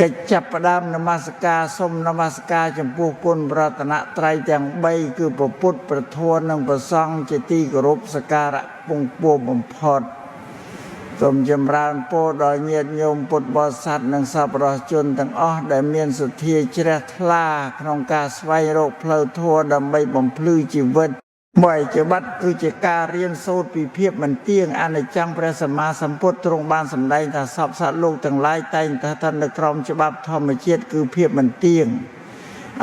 កិច្ចចាប់ផ្ដើមនមស្ការសូមនមស្ការចំពោះគុណប្រតនត្រ័យទាំង3គឺព្រះពុទ្ធព្រះធម៌និងព្រះសង្ឃជាទីគោរពសក្ការៈពងពោះបំផុតសូមចម្រើនពរដល់ញាតិញោមពុទ្ធបរិស័ទនិងសប្បុរសជនទាំងអស់ដែលមានសទ្ធាជ្រះថ្លាក្នុងការស្វែងរកផ្លូវធម៌ដើម្បីបំភ្លឺជីវិតមួយជាបាត់គឺជាការរៀនសូត្រពីភាពមិនទៀងអនិច្ចំព្រះសម្មាសម្ពុទ្ធទ្រង់បានសម្ដែងថាសពសត្វលោកទាំងឡាយតែងតែស្ថិតនៅក្រោមច្បាប់ធម្មជាតិគឺភាពមិនទៀង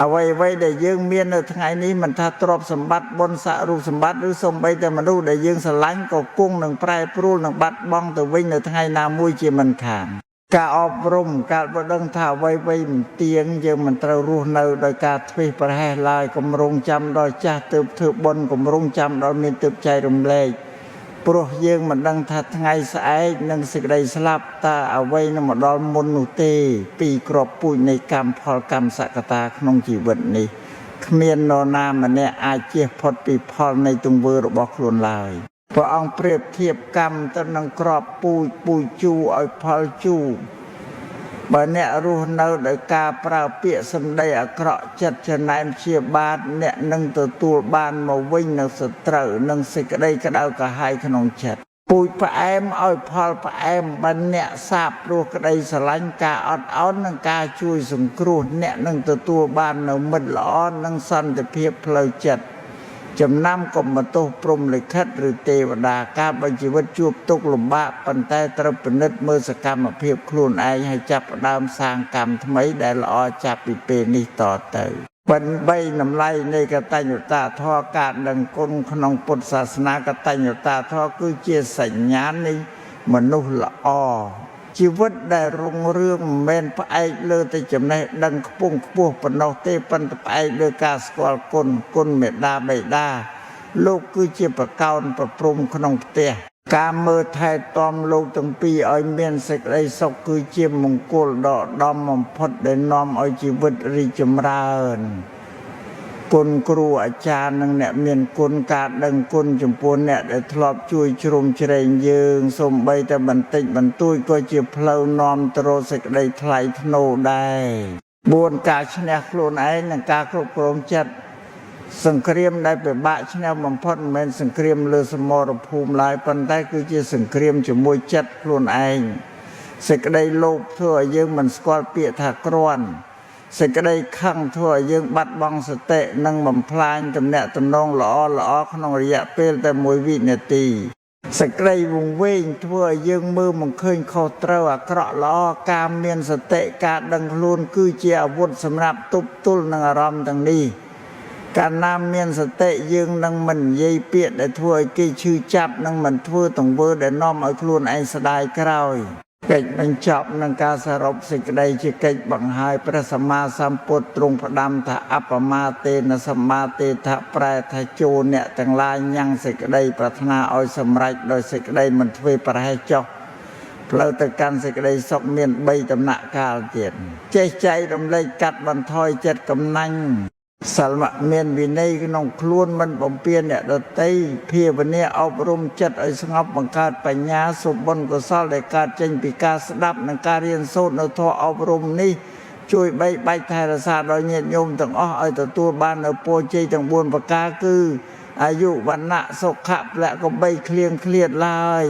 អ្វីដែលយើងមាននៅថ្ងៃនេះមិនថាទ្រព្យសម្បត្តិបុណ្យស័ក្តិរូបសម្បត្តិឬសូម្បីតែមនុស្សដែលយើងស្រឡាញ់ក៏គង់នឹងប្រែប្រួលនឹងបាត់បង់ទៅវិញនៅថ្ងៃណាមួយជាមិនខានការអប់រំការបដឹងថាអ្វីមិនទៀងយើងមិនត្រូវរស់នៅដោយការធ្វេសប្រហែសឡើយគម្រោងចាំដល់ចាស់ទើបធ្វើបុណ្យគម្រោងចាំដល់មានទើបចែករំលែកព្រោះយើងមិនដឹងថាថ្ងៃស្អែកនឹងសេចក្តីស្លាប់តើអ្វីនឹងមកដល់មុននោះទេពីក្របពូជនៃកម្មផលកម្មសក្តាក្នុងជីវិតនេះគ្មាននរណាម្នាក់អាចជៀសផុតពីផលនៃទង្វើរបស់ខ្លួនឡើយព្រះអង្គប្រៀបធៀបកម្មទៅនឹងក្របពូជជូរឲ្យផលជូរបើអ្នករស់នៅដោយការប្រើពាក្យសម្ដីអាក្រក់ចិត្តចំណែនជាបាតអ្នកនឹងទទួលបានមកវិញនៅសត្រូវនិងសេចក្តីក្តៅក្រហាយក្នុងចិត្តពូជផ្អែមឲ្យផលផ្អែមបើអ្នកសាបព្រោះក្តីស្រឡាញ់ការអត់ឱននិងការជួយសង្គ្រោះអ្នកនឹងទទួលបាននៅមិត្តល្អនិងសន្តិភាពផ្លូវចិត្តចំណាំកុំបន្ទោសព្រំលិខិតឬទេវតាការបើជីវិតជួបទុក្ខលំបាកប៉ុន្តែត្រូវពិនិត្យមើលសកម្មភាពខ្លួនឯងហើយចាប់ផ្ដើមសាងកម្មថ្មីដែលល្អចាប់ពីពេលនេះតទៅបន្បីតម្លៃនៃកតញ្ញូតាធម៌ការដឹងគុណក្នុងពុទ្ធសាសនាកតញ្ញូតាធម៌គឺជាសញ្ញាណនៃមនុស្សល្អជីវិតដែលរុងរឿងមិនមែនផ្អែកលើតែចំណេះដឹងខ្ពង់ខ្ពស់ប៉ុណ្ណោះទេប៉ុន្តែផ្អែកលើការស្គាល់គុណមេត្តាបិតាលោកគឺជាប្រកោណប្រព្រំក្នុងផ្ទះការមើលថែទាំលោកទាំងពីរឲ្យមានសេចក្តីសុខគឺជាមង្គលដ៏ឧត្តមបំផុតដែលនាំឲ្យជីវិតរីកចម្រើនគុណគ្រូអាចារ្យនិងអ្នកមានគុណការដឹងគុណចំពោះអ្នកដែលធ្លាប់ជួយជ្រោមជ្រែងយើងសូម្បីតែបន្តិចបន្តួចក៏ជាផ្លូវនាំទៅរកសេចក្តីថ្លៃថ្នូរដែរ4ការឈ្នះខ្លួនឯងនិងការគ្រប់គ្រងចិត្តសង្គ្រាមដែលពិបាកឈ្នះបំផុតមិនមែនសង្គ្រាមលើសមរភូមិឡើយប៉ុន្តែគឺជាសង្គ្រាមជាមួយចិត្តខ្លួនឯងសេចក្តីលោភធ្វើឲ្យយើងមិនស្គាល់ពាក្យថាគ្រាន់សេចក្តីខឹងធ្វើឲ្យយើងបាត់បង់សតិនិងបំផ្លាញទំនាក់ទំនងល្អក្នុងរយៈពេលតែ1វិនាទីសេចក្តីវង្វេងធ្វើឲ្យយើងមើលមិនឃើញខុសត្រូវអាក្រក់ល្អការមានសតិការដឹងខ្លួនគឺជាអាវុធសម្រាប់ទប់ទល់នឹងអារម្មណ៍ទាំងនេះកាលណាមានសតិយើងនឹងមិននិយាយពាក្យដែលធ្វើឲ្យគេឈឺចាប់និងមិនធ្វើទង្វើដែលនាំឲ្យខ្លួនឯងស្ដាយក្រោយកិច្ចបញ្ចប់នឹងការសរុបសេចក្តីជាកិច្ចបង្ហាញព្រះសម្មាសម្ពុទ្ធទ្រង់ផ្ដាំថាអបមាទេនសម្មាទេថប្រែថាចូលអ្នកទាំងឡាយញ៉ាំងសេចក្តីប្រាថ្នាឲ្យសម្រេចដោយសេចក្តីមិនធ្វើប្រហែសចុះផ្លូវទៅកាន់សេចក្តីសុខមាន3ដំណាក់កាលទៀតចេះចែករំលែកកាត់បន្ថយចិត្តកំណាញ់សិលមានវិន័យក្នុងខ្លួនមិនបំពានអ្នកដទៃភាវនាអប់រំចិត្តឲ្យស្ងប់បង្កើតបញ្ញាសុបិនកុសលដែលកើតចេញពីការស្ដាប់និងការរៀនសូត្រនៅធម៌អប់រំនេះជួយបីបាច់ថែរក្សាដល់ញាតិញោមទាំងអស់ឲ្យទទួលបាននូវពរជ័យទាំង4ប្រការគឺអាយុវណ្ណៈសុខៈពលៈកបីឃ្លៀងឃ្លាតឡើយ